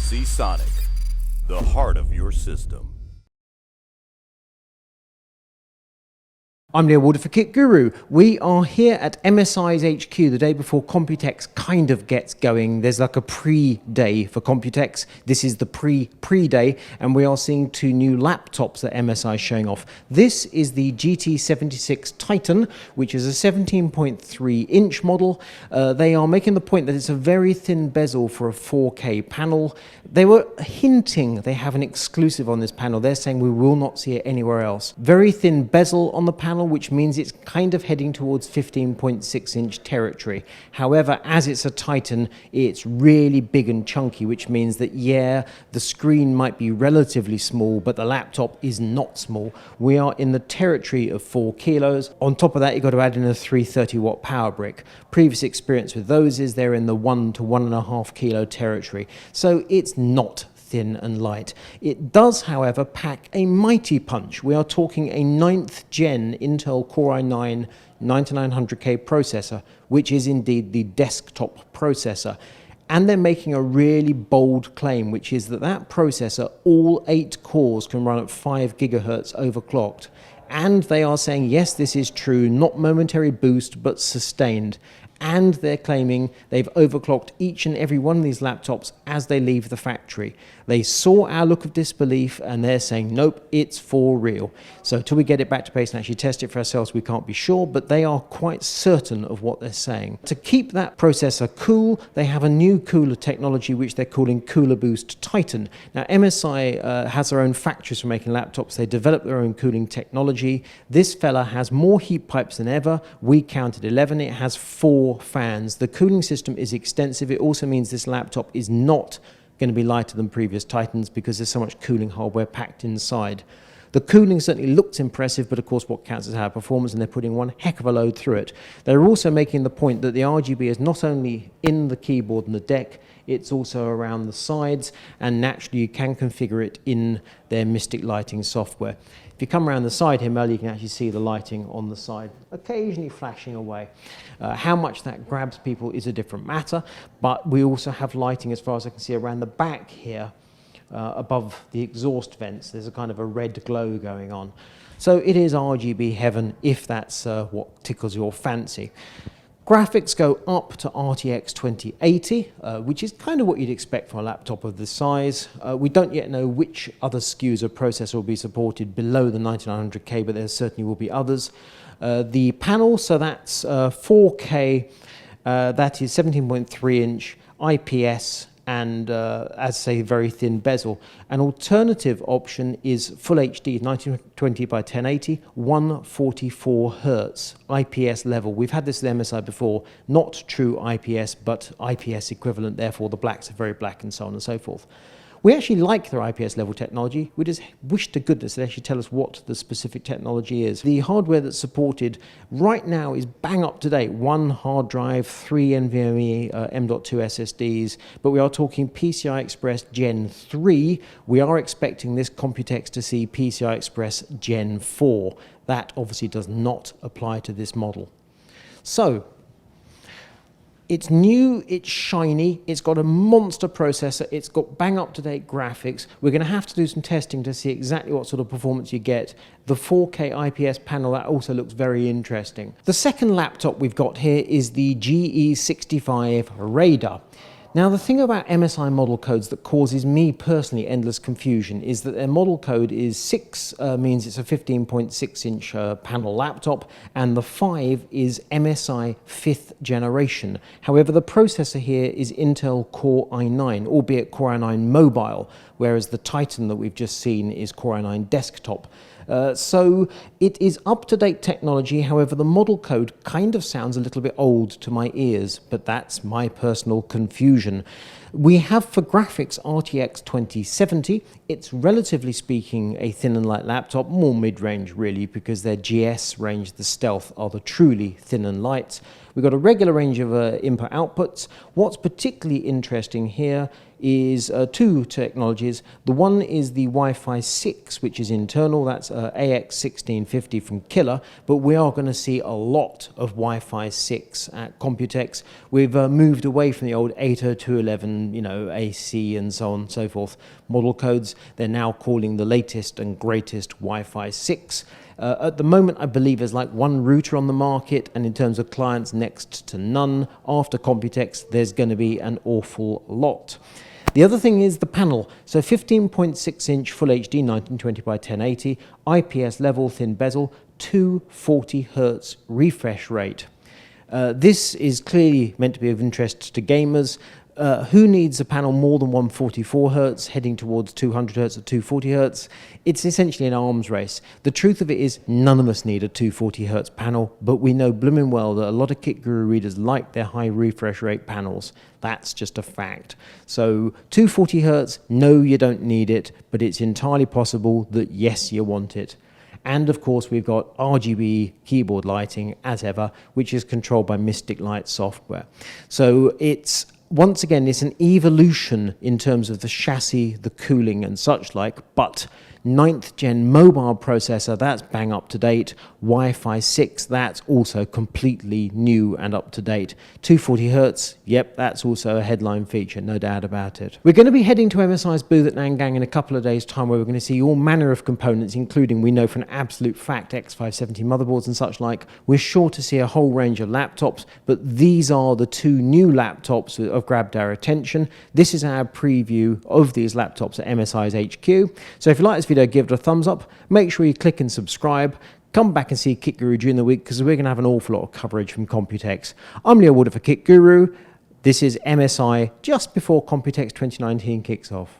Sonic, the heart of your system. I'm Neil Walder for Kit Guru. We are here at MSI's HQ the day before Computex kind of gets going. There's like a pre-day for Computex. This is the pre-day, and we are seeing two new laptops that MSI is showing off. This is the GT76 Titan, which is a 17.3-inch model. They are making the point that it's a very thin bezel for a 4K panel. They were hinting they have an exclusive on this panel. They're saying we will not see it anywhere else. Very thin bezel on the panel, which means it's kind of heading towards 15.6-inch territory. However, as it's a Titan, it's really big and chunky, which means that, yeah, the screen might be relatively small, but the laptop is not small. We are in the territory of 4 kilos. On top of that, you've got to add in a 330-watt power brick. Previous experience with those is they're in the 1 to 1.5 kilo territory. So it's not thin and light. It does, however, pack a mighty punch. We are talking a 9th gen Intel Core i9 9900K processor, which is indeed the desktop processor. And they're making a really bold claim, which is that that processor, all 8 cores can run at 5 gigahertz overclocked. And they are saying, yes, this is true, not momentary boost, but sustained. And they're claiming they've overclocked each and every one of these laptops as they leave the factory. They saw our look of disbelief and they're saying, nope, it's for real. So till we get it back to base and actually test it for ourselves, we can't be sure, but they are quite certain of what they're saying. To keep that processor cool, they have a new cooler technology which they're calling Cooler Boost Titan. Now, MSI has their own factories for making laptops. They develop their own cooling technology. This fella has more heat pipes than ever. We counted 11. It has 4 fans. The cooling system is extensive. It also means this laptop is not going to be lighter than previous Titans because there's so much cooling hardware packed inside. The cooling certainly looks impressive, but of course what counts is our performance, and they're putting one heck of a load through it. They're also making the point that the RGB is not only in the keyboard and the deck, it's also around the sides, and naturally you can configure it in their Mystic lighting software. If you come around the side here, Mel, you can actually see the lighting on the side, occasionally flashing away. How much that grabs people is a different matter, but we also have lighting, as far as I can see, around the back here, above the exhaust vents. There's a kind of a red glow going on. So it is RGB heaven, if that's what tickles your fancy. Graphics go up to RTX 2080, which is kind of what you'd expect from a laptop of this size. We don't yet know which other SKUs of processor will be supported below the 9900K, but there certainly will be others. The panel, so that's 4K, that is 17.3-inch IPS, and as I say, very thin bezel. An alternative option is Full HD 1920 by 1080, 144 Hertz IPS level. We've had this with MSI before, not true IPS, but IPS equivalent, therefore the blacks are very black and so on and so forth. We actually like their IPS level technology. We just wish to goodness they actually tell us what the specific technology is. The hardware that's supported right now is bang up to date. 1 hard drive, 3 NVMe M.2 SSDs, but we are talking PCI Express Gen 3. We are expecting this Computex to see PCI Express Gen 4. That obviously does not apply to this model. So, it's new, it's shiny, it's got a monster processor, it's got bang up-to-date graphics. We're going to have to do some testing to see exactly what sort of performance you get. The 4K IPS panel, that also looks very interesting. The second laptop we've got here is the GE65 Raider. Now, the thing about MSI model codes that causes me personally endless confusion is that their model code is 6 means it's a 15.6-inch panel laptop, and the 5 is MSI 5th generation. However, the processor here is Intel Core i9, albeit Core i9 mobile, whereas the Titan that we've just seen is Core i9 desktop. So it is up-to-date technology. However, the model code kind of sounds a little bit old to my ears, but that's my personal confusion. We have for graphics RTX 2070. It's relatively speaking a thin and light laptop, more mid-range really, because their GS range, the Stealth, are the truly thin and light. We've got a regular range of input outputs. What's particularly interesting here is two technologies. The one is the Wi-Fi 6, which is internal. That's AX1650 from Killer, but we are going to see a lot of Wi-Fi 6 at Computex. We've moved away from the old 802.11, AC and so on and so forth model codes. They're now calling the latest and greatest Wi-Fi 6. At the moment, I believe there's like one router on the market, and in terms of clients, next to none. After Computex, there's going to be an awful lot. The other thing is the panel. So 15.6-inch Full HD 1920 by 1080, IPS level thin bezel, 240 Hz refresh rate. This is clearly meant to be of interest to gamers. Who needs a panel more than 144 Hz, heading towards 200 Hz or 240 Hz? It's essentially an arms race. The truth of it is none of us need a 240 Hz panel, but we know blooming well that a lot of Kit Guru readers like their high refresh rate panels. That's just a fact. So 240 Hz, no, you don't need it, but it's entirely possible that yes, you want it. And of course, we've got RGB keyboard lighting as ever, which is controlled by Mystic Light software. So once again, it's an evolution in terms of the chassis, the cooling and such like, but 9th gen mobile processor, that's bang up to date. Wi-Fi 6, that's also completely new and up to date. 240 Hz, yep, that's also a headline feature, no doubt about it. We're going to be heading to MSI's booth at Nangang in a couple of days' time, where we're going to see all manner of components, including, we know for an absolute fact, X570 motherboards and such like. We're sure to see a whole range of laptops, but these are the two new laptops that have grabbed our attention. This is our preview of these laptops at MSI's HQ. So if you like this video, give it a thumbs up. Make sure you click and subscribe. Come back and see Kit Guru during the week, because we're going to have an awful lot of coverage from Computex. I'm Leo Woodard for Kit Guru. This is MSI just before Computex 2019 kicks off.